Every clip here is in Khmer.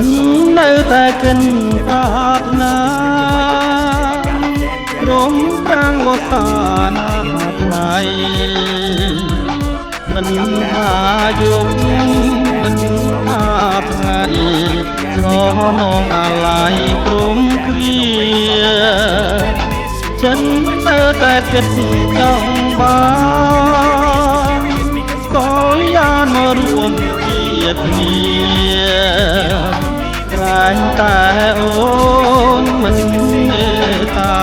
ฉันនៅតែគិនប្រាថ្នារំប្រាំងវស្សានាថ្លៃមិនថាយប់មិនថាថ្ងៃស្រនងអាឡ័យព្រមគ្រាฉันនៅតែគិតចង់បានក៏យ៉ាងមករួមជាគ្នាក្រែងតែអូនមិនមេត្តា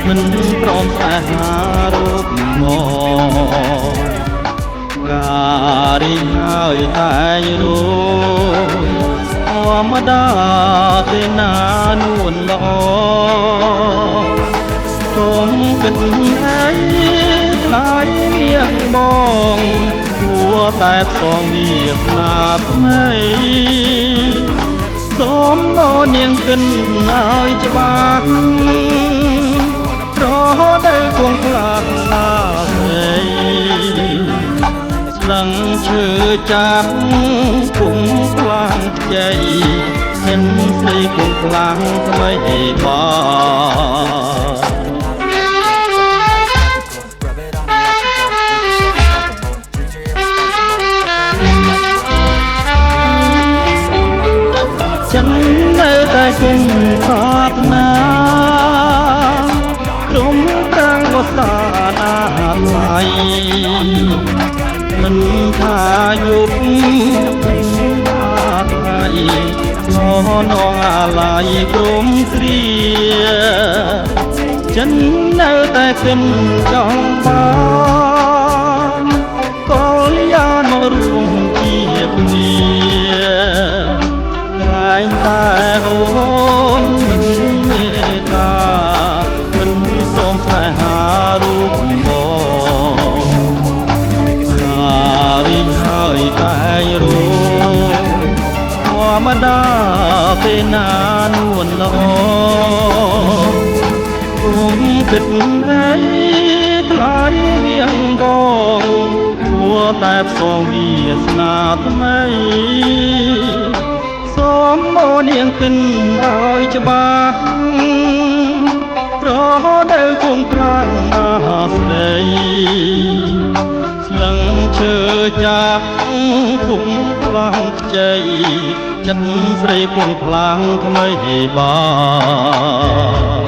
មិនព្រមតែហារូបមកការីហើយតែរូធម្មតាទេណានួនល្អសូមគិតឲ្យថ្លៃនាងបងគួរតែផងវាស្នាថ្មីសូមមកនាងគិតឲ្យច្បាស់រហូតដល់គង់ខ្លាំងណាស់ស្លឹងឈើចាប់គុំខ្លាំងជ័យមានស្រីគុំខ្លាំងថ្មីបងฉันនៅតែគង់ប្រាថ្នាក្រុមប្រាំងវស្សានាថ្លៃមិនថាយប់មិនថាថ្ងៃឆ្លនងអាឡ័យក្រុមគ្រាฉันនៅតែគិនចង់បានក៏យ៉ាងមករួមជាគ្នាតែអូនមិនមេត្តាមិនសូមតែហារូបមកការីហើយតែរូធម្មតាទេណានួនល្អគុំគិតឲ្យថ្លៃនាងបងគួរតែផងវាស្នាថ្មីសូមមកនាងគិនឲ្យច្បាស់រហូតដល់គង់ខ្លាំងណាស់ស្ដីស្លឹងឈើចាប់គុំខ្លាំងជ័យចិត្តស្រីគង់ខ្លាំងថ្មីបង